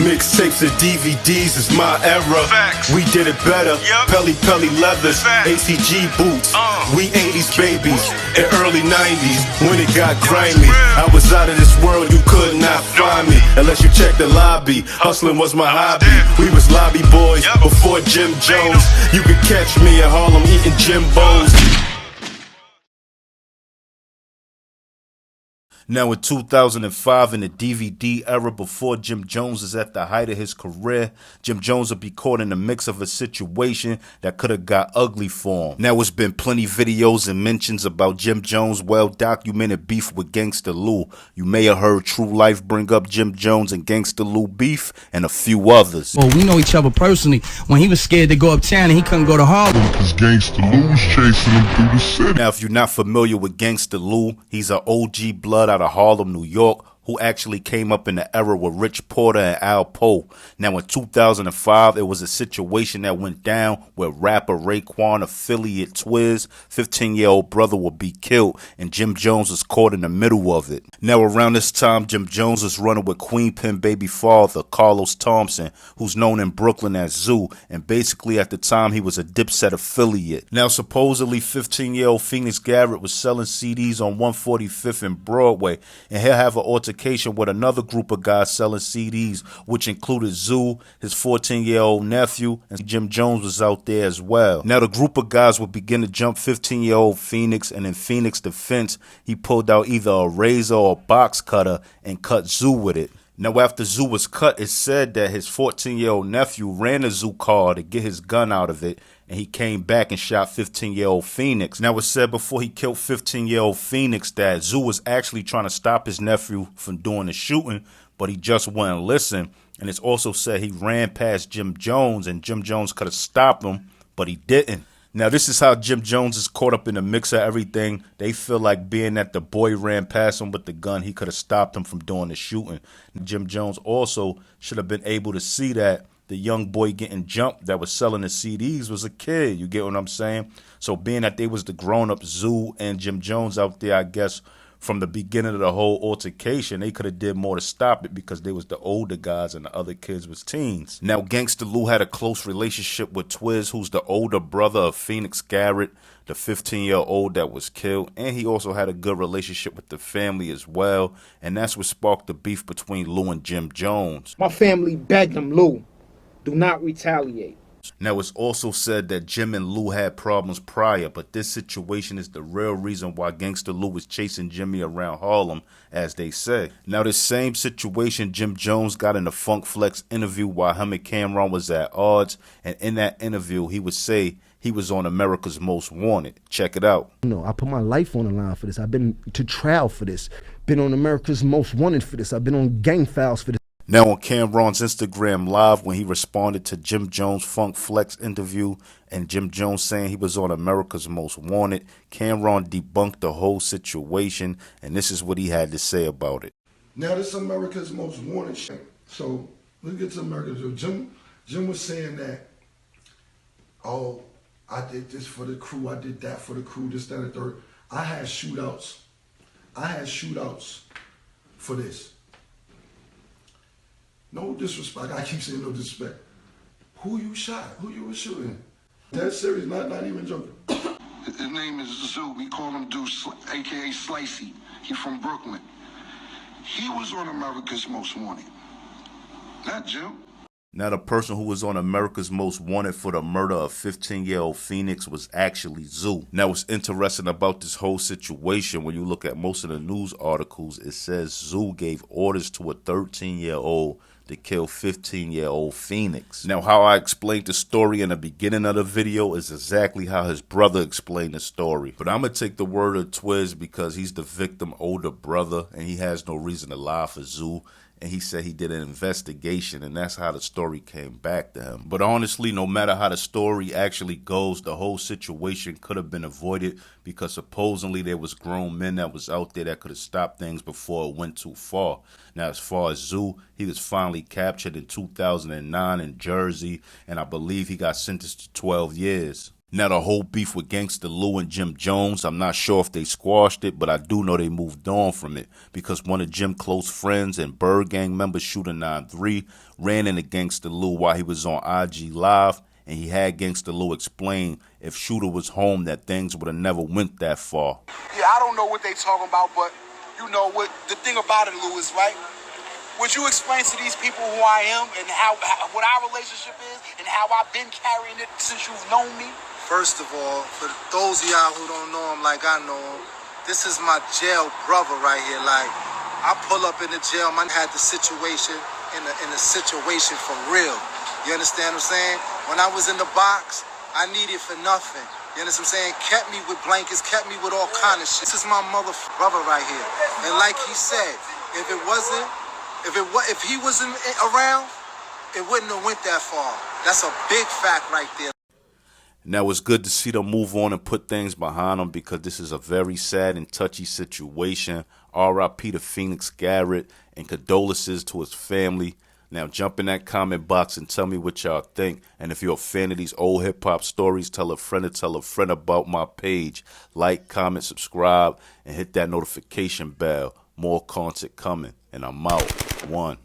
Mixtapes and DVDs is my era. Facts. We did it better. Yep. Pelly leathers, Facts. ACG boots. We 80s babies and early 90s when it got grimy. I was out of this world, you could not find me unless you check the lobby. Hustling was my hobby. We was lobby boys before Jim Jones. You could catch me in Harlem eating Jimbos. Now in 2005, in the DVD era before Jim Jones is at the height of his career, Jim Jones would be caught in the mix of a situation that could have got ugly for him. Now it's been plenty videos and mentions about Jim Jones' well-documented beef with Gangsta Lou. You may have heard True Life bring up Jim Jones and Gangsta Lou beef and a few others. Well, we know each other personally. When he was scared to go uptown and he couldn't go to Harlem, because Gangsta Lou was chasing him through the city. Now if you're not familiar with Gangsta Lou, he's an OG blood out of Harlem, New York, who actually came up in the era with Rich Porter and Al Poe. Now in 2005, it was a situation that went down where rapper Raekwon affiliate Twiz, 15-year-old brother, would be killed, and Jim Jones was caught in the middle of it. Now around this time, Jim Jones was running with Queenpin baby father Carlos Thompson, who's known in Brooklyn as Zoo, and basically at the time he was a Dipset affiliate. Now supposedly 15-year-old Phoenix Garrett was selling CDs on 145th and Broadway, and he'll have an altercation with another group of guys selling CDs, which included Zoo, his 14-year-old nephew, and Jim Jones was out there as well. Now the group of guys would begin to jump 15-year-old Phoenix, and in Phoenix's defense, he pulled out either a razor or a box cutter and cut Zoo with it. Now after Zoo was cut, it's said that his 14-year-old nephew ran a Zoo car to get his gun out of it, and he came back and shot 15-year-old Phoenix. Now it's said before he killed 15-year-old Phoenix that Zoo was actually trying to stop his nephew from doing the shooting, but he just wouldn't listen. And it's also said he ran past Jim Jones, and Jim Jones could have stopped him, but he didn't. Now this is how Jim Jones is caught up in the mix of everything. They feel like being that the boy ran past him with the gun, he could have stopped him from doing the shooting. Jim Jones also should have been able to see that the young boy getting jumped that was selling the CDs was a kid. You get what I'm saying? So being that they was the grown-up Zoo and Jim Jones out there, I guess from the beginning of the whole altercation, they could have did more to stop it because they was the older guys and the other kids was teens. Now Gangsta Lou had a close relationship with Twiz, who's the older brother of Phoenix Garrett, the 15-year-old that was killed, and he also had a good relationship with the family as well, and that's what sparked the beef between Lou and Jim Jones. My family begged him, Lou, do not retaliate. Now, it's also said that Jim and Lou had problems prior, but this situation is the real reason why Gangsta Lou was chasing Jimmy around Harlem, as they say. Now, this same situation, Jim Jones got in a Funk Flex interview while him and Camron was at odds, and in that interview, he would say he was on America's Most Wanted. Check it out. No, I put my life on the line for this. I've been to trial for this. Been on America's Most Wanted for this. I've been on gang files for this. Now on Camron's Instagram Live, when he responded to Jim Jones' Funk Flex interview and Jim Jones saying he was on America's Most Wanted, Camron debunked the whole situation, and this is what he had to say about it. Now this America's Most Wanted shit. So let's get to America's. Jim was saying that, oh, I did this for the crew, I did that for the crew, this, that, and the third. I had shootouts for this. No disrespect. I keep saying no disrespect. Who you shot? Who you were shooting? Dead serious, not even joking. His name is Zoo. We call him Deuce, a.k.a. Slicey. He from Brooklyn. He was on America's Most Wanted. Not Jim. Now, the person who was on America's Most Wanted for the murder of 15-year-old Phoenix was actually Zoo. Now, what's interesting about this whole situation, when you look at most of the news articles, it says Zoo gave orders to a 13-year-old to kill 15-year-old Phoenix. Now, how I explained the story in the beginning of the video is exactly how his brother explained the story. But I'm going to take the word of Twiz because he's the victim's older brother, and he has no reason to lie for Zoo. And he said he did an investigation, and that's how the story came back to him. But honestly, no matter how the story actually goes, the whole situation could have been avoided because supposedly there was grown men that was out there that could have stopped things before it went too far. Now, as far as Zoo, he was finally captured in 2009 in Jersey, and I believe he got sentenced to 12 years. Now, the whole beef with KlLLNG and Jim Jones, I'm not sure if they squashed it, but I do know they moved on from it because one of Jim's close friends and Bird Gang member, Shooter 93, ran into KlLLNG while he was on IG Live, and he had KlLLNG explain if Shooter was home that things would have never went that far. Yeah, I don't know what they talking about, but you know what the thing about it, Lou, is right. Would you explain to these people who I am and how what our relationship is and how I've been carrying it since you've known me? First of all, for those of y'all who don't know him like I know him, this is my jail brother right here. Like, I pull up in the jail, man, had the situation in a situation for real. You understand what I'm saying? When I was in the box, I needed for nothing. You understand what I'm saying? Kept me with blankets, kept me with all kind of shit. This is my brother right here. And like he said, if he wasn't around, it wouldn't have went that far. That's a big fact right there. Now, it's good to see them move on and put things behind them because this is a very sad and touchy situation. R.I.P. to Phoenix Garrett and condolences to his family. Now, jump in that comment box and tell me what y'all think. And if you're a fan of these old hip-hop stories, tell a friend about my page. Like, comment, subscribe, and hit that notification bell. More content coming. And I'm out. One.